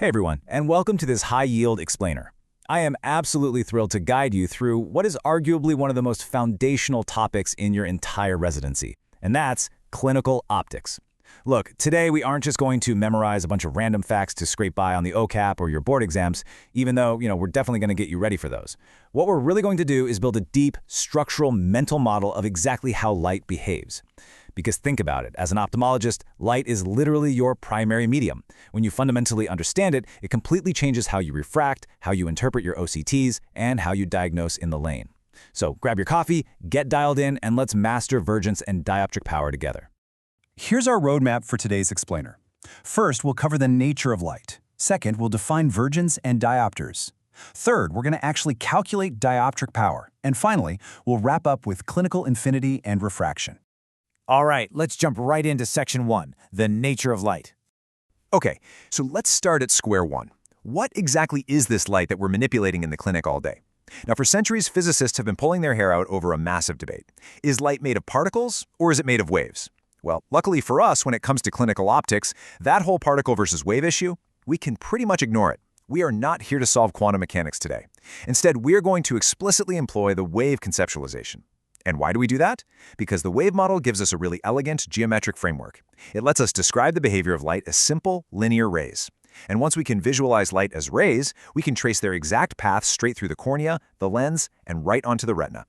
Hey everyone, and welcome to this high-yield explainer. I am absolutely thrilled to guide you through what is arguably one of the most foundational topics in your entire residency, and that's clinical optics. Look, today we aren't just going to memorize a bunch of random facts to scrape by on the OCAP or your board exams, even though, we're definitely going to get you ready for those. What we're really going to do is build a deep, structural mental model of exactly how light behaves. Because think about it, as an ophthalmologist, light is literally your primary medium. When you fundamentally understand it, it completely changes how you refract, how you interpret your OCTs, and how you diagnose in the lane. So grab your coffee, get dialed in, and let's master Vergence and dioptric power together. Here's our roadmap for today's explainer. First, we'll cover the nature of light. Second, we'll define vergence and diopters. Third, we're going to actually calculate dioptric power. And finally, we'll wrap up with clinical infinity and refraction. All right, let's jump right into Section 1, the nature of light. Okay, so let's start at square one. What exactly is this light that we're manipulating in the clinic all day? Now, for centuries, physicists have been pulling their hair out over a massive debate. Is light made of particles, or is it made of waves? Well, luckily for us, when it comes to clinical optics, that whole particle versus wave issue, we can pretty much ignore it. We are not here to solve quantum mechanics today. Instead, we're going to explicitly employ the wave conceptualization. And why do we do that? Because the wave model gives us a really elegant geometric framework. It lets us describe the behavior of light as simple, linear rays. And once we can visualize light as rays, we can trace their exact path straight through the cornea, the lens, and right onto the retina.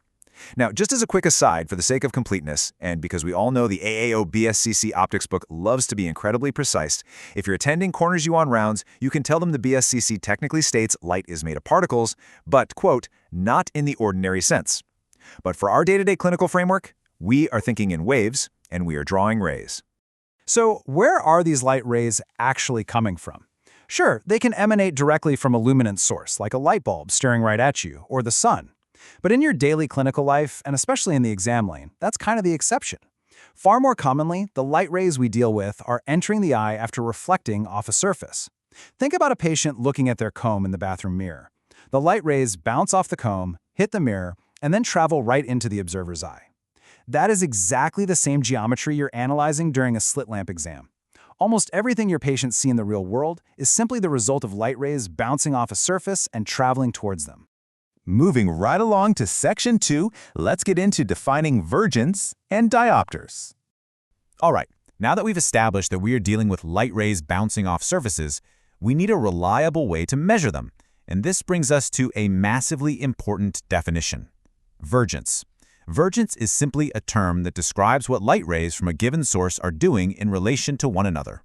Now, just as a quick aside, for the sake of completeness, and because we all know the AAO BCSC optics book loves to be incredibly precise, if you're attending Corners U on rounds, you can tell them the BSCC technically states light is made of particles, but, quote, not in the ordinary sense. But for our day-to-day clinical framework, we are thinking in waves, and we are drawing rays. So where are these light rays actually coming from? Sure, they can emanate directly from a luminant source, like a light bulb staring right at you, or the sun. But in your daily clinical life, and especially in the exam lane, that's kind of the exception. Far more commonly, the light rays we deal with are entering the eye after reflecting off a surface. Think about a patient looking at their comb in the bathroom mirror. The light rays bounce off the comb, hit the mirror, and then travel right into the observer's eye. That is exactly the same geometry you're analyzing during a slit lamp exam. Almost everything your patients see in the real world is simply the result of light rays bouncing off a surface and traveling towards them. Moving right along to Section 2, let's get into defining vergence and diopters. All right, now that we've established that we are dealing with light rays bouncing off surfaces, we need a reliable way to measure them. And this brings us to a massively important definition. Vergence. Vergence is simply a term that describes what light rays from a given source are doing in relation to one another.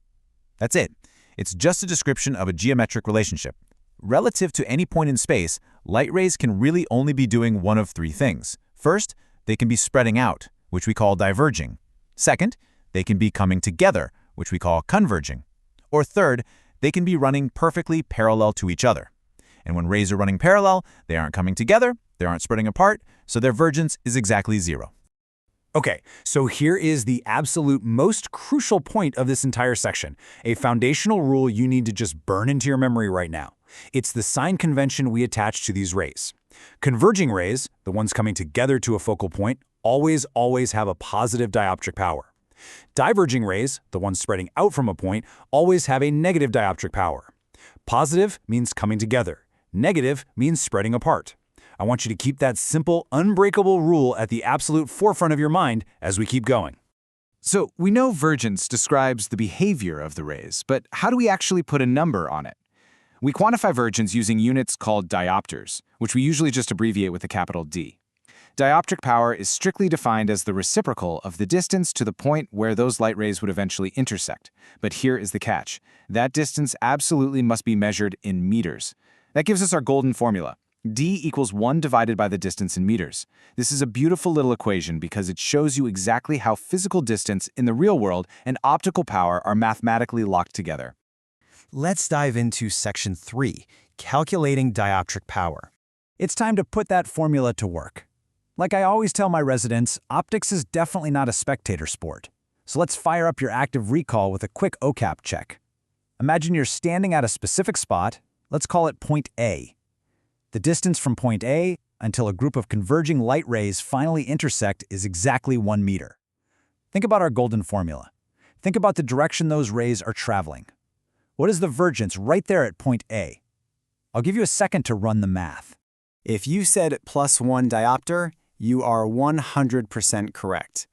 That's it. It's just a description of a geometric relationship. Relative to any point in space, light rays can really only be doing one of three things. First, they can be spreading out, which we call diverging. Second, they can be coming together, which we call converging. Or third, they can be running perfectly parallel to each other. And when rays are running parallel, they aren't coming together, they aren't spreading apart, so their vergence is exactly zero. Okay, so here is the absolute most crucial point of this entire section, a foundational rule you need to just burn into your memory right now. It's the sign convention we attach to these rays. Converging rays, the ones coming together to a focal point, always have a positive dioptric power. Diverging rays, the ones spreading out from a point, always have a negative dioptric power. Positive means coming together. Negative means spreading apart. I want you to keep that simple, unbreakable rule at the absolute forefront of your mind as we keep going. So we know vergence describes the behavior of the rays, but how do we actually put a number on it? We quantify vergence using units called diopters, which we usually just abbreviate with a capital D. Dioptric power is strictly defined as the reciprocal of the distance to the point where those light rays would eventually intersect. But here is the catch. That distance absolutely must be measured in meters. That gives us our golden formula. D equals 1 divided by the distance in meters. This is a beautiful little equation because it shows you exactly how physical distance in the real world and optical power are mathematically locked together. Let's dive into Section 3, calculating dioptric power. It's time to put that formula to work. Like I always tell my residents, optics is definitely not a spectator sport. So let's fire up your active recall with a quick OCAP check. Imagine you're standing at a specific spot, let's call it point A. The distance from point A until a group of converging light rays finally intersect is exactly 1 meter. Think about our golden formula. Think about the direction those rays are traveling. What is the vergence right there at point A? I'll give you a second to run the math. If you said +1 diopter, you are 100% correct.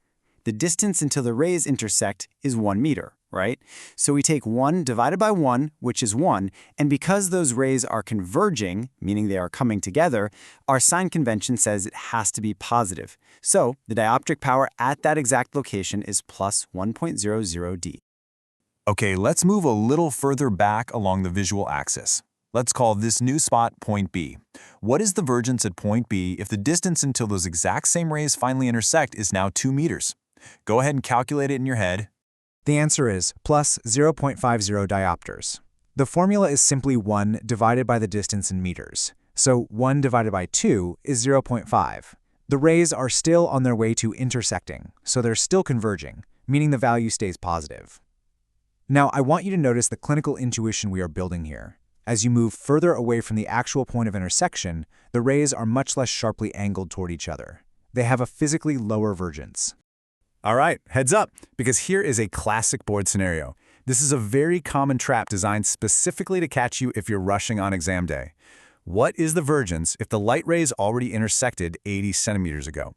The distance until the rays intersect is 1 meter, right? So we take 1 divided by 1, which is 1, and because those rays are converging, meaning they are coming together, our sign convention says it has to be positive. So the dioptric power at that exact location is plus 1.00 D. Okay, let's move a little further back along the visual axis. Let's call this new spot point B. What is the vergence at point B if the distance until those exact same rays finally intersect is now 2 meters? Go ahead and calculate it in your head. The answer is plus 0.50 diopters. The formula is simply 1 divided by the distance in meters. So 1 divided by 2 is 0.5. The rays are still on their way to intersecting, so they're still converging, meaning the value stays positive. Now, I want you to notice the clinical intuition we are building here. As you move further away from the actual point of intersection, the rays are much less sharply angled toward each other. They have a physically lower vergence. All right, heads up, because here is a classic board scenario. This is a very common trap designed specifically to catch you if you're rushing on exam day. What is the vergence if the light rays already intersected 80 centimeters ago?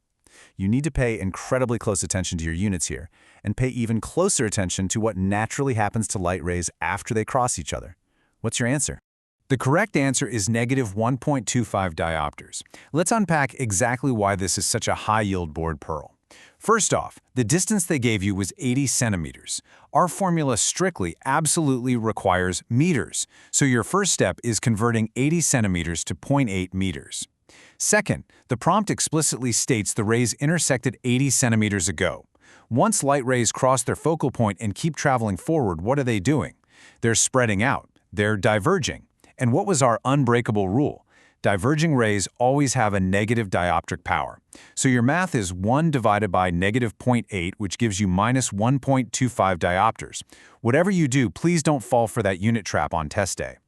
You need to pay incredibly close attention to your units here, and pay even closer attention to what naturally happens to light rays after they cross each other. What's your answer? The correct answer is negative 1.25 diopters. Let's unpack exactly why this is such a high-yield board pearl. First off, the distance they gave you was 80 centimeters. Our formula strictly, absolutely requires meters, so your first step is converting 80 centimeters to 0.8 meters. Second, the prompt explicitly states the rays intersected 80 centimeters ago. Once light rays cross their focal point and keep traveling forward, what are they doing? They're spreading out. They're diverging. And what was our unbreakable rule? Diverging rays always have a negative dioptric power. So your math is 1 divided by negative 0.8, which gives you minus 1.25 diopters. Whatever you do, please don't fall for that unit trap on test day.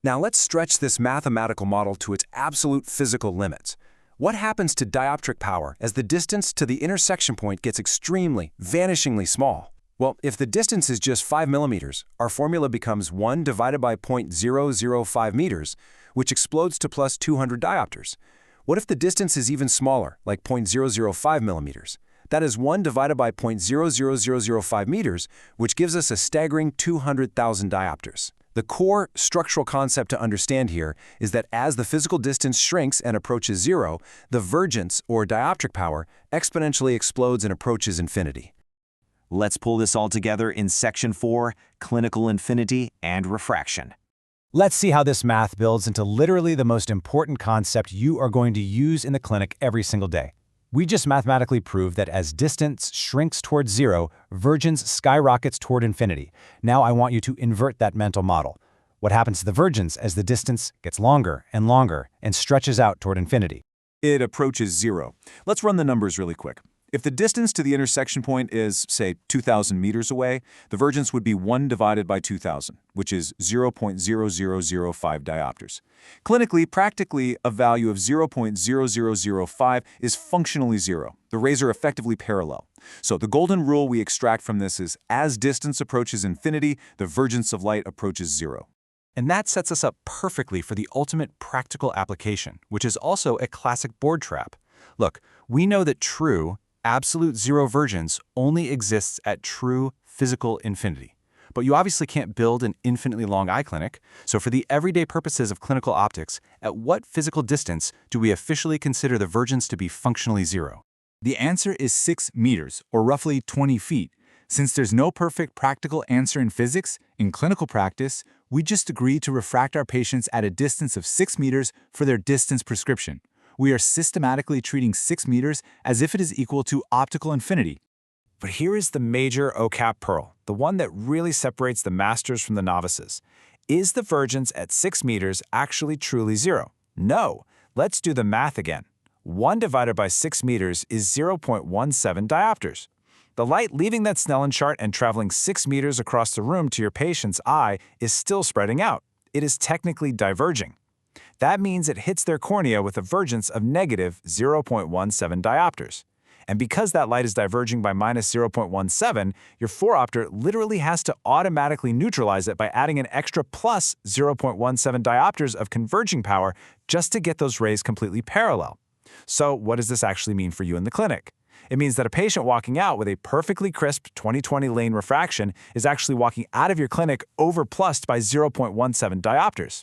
Now let's stretch this mathematical model to its absolute physical limits. What happens to dioptric power as the distance to the intersection point gets extremely, vanishingly small? Well, if the distance is just 5 millimeters, our formula becomes 1 divided by 0.005 meters, which explodes to plus 200 diopters. What if the distance is even smaller, like 0.005 millimeters? That is 1 divided by 0.00005 meters, which gives us a staggering 200,000 diopters. The core structural concept to understand here is that as the physical distance shrinks and approaches zero, the vergence, or dioptric power, exponentially explodes and approaches infinity. Let's pull this all together in Section 4, Clinical Infinity and Refraction. Let's see how this math builds into literally the most important concept you are going to use in the clinic every single day. We just mathematically proved that as distance shrinks towards zero, vergence skyrockets toward infinity. Now I want you to invert that mental model. What happens to the vergence as the distance gets longer and stretches out toward infinity? It approaches zero. Let's run the numbers really quick. If the distance to the intersection point is, say, 2,000 meters away, the vergence would be 1 divided by 2,000, which is 0.0005 diopters. Clinically, practically, a value of 0.0005 is functionally zero. The rays are effectively parallel. So the golden rule we extract from this is, as distance approaches infinity, the vergence of light approaches zero. And that sets us up perfectly for the ultimate practical application, which is also a classic board trap. Look, we know that true, absolute zero vergence only exists at true physical infinity. But you obviously can't build an infinitely long eye clinic, so for the everyday purposes of clinical optics, at what physical distance do we officially consider the vergence to be functionally zero? The answer is 6 meters, or roughly 20 feet. Since there's no perfect practical answer in physics, in clinical practice, we just agree to refract our patients at a distance of 6 meters for their distance prescription. We are systematically treating 6 meters as if it is equal to optical infinity. But here is the major OCAP pearl, the one that really separates the masters from the novices. Is the vergence at 6 meters actually truly zero? No. Let's do the math again. 1 divided by 6 meters is 0.17 diopters. The light leaving that Snellen chart and traveling 6 meters across the room to your patient's eye is still spreading out. It is technically diverging. That means it hits their cornea with a vergence of negative 0.17 diopters. And because that light is diverging by minus 0.17, your phoropter literally has to automatically neutralize it by adding an extra plus 0.17 diopters of converging power just to get those rays completely parallel. So what does this actually mean for you in the clinic? It means that a patient walking out with a perfectly crisp 20/20 lane refraction is actually walking out of your clinic overplussed by 0.17 diopters.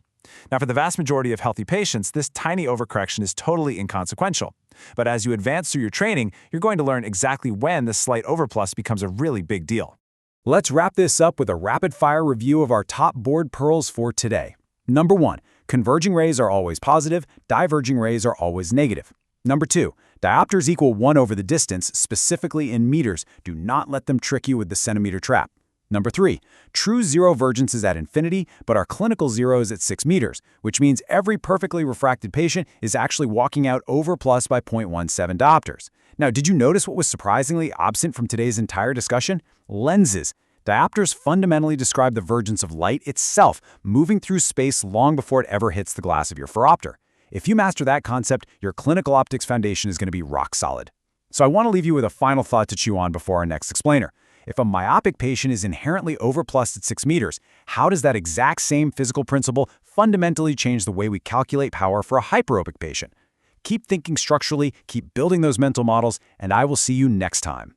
Now, for the vast majority of healthy patients, this tiny overcorrection is totally inconsequential. But as you advance through your training, you're going to learn exactly when this slight overplus becomes a really big deal. Let's wrap this up with a rapid-fire review of our top board pearls for today. Number 1, converging rays are always positive, diverging rays are always negative. Number 2, diopters equal 1 over the distance, specifically in meters. Do not let them trick you with the centimeter trap. Number 3, true zero vergence is at infinity, but our clinical zero is at 6 meters, which means every perfectly refracted patient is actually walking out overplus by 0.17 diopters. Now, did you notice what was surprisingly absent from today's entire discussion? Lenses. Diopters fundamentally describe the vergence of light itself, moving through space long before it ever hits the glass of your phoropter. If you master that concept, your clinical optics foundation is going to be rock solid. So I want to leave you with a final thought to chew on before our next explainer. If a myopic patient is inherently overplussed at 6 meters, how does that exact same physical principle fundamentally change the way we calculate power for a hyperopic patient? Keep thinking structurally, keep building those mental models, and I will see you next time.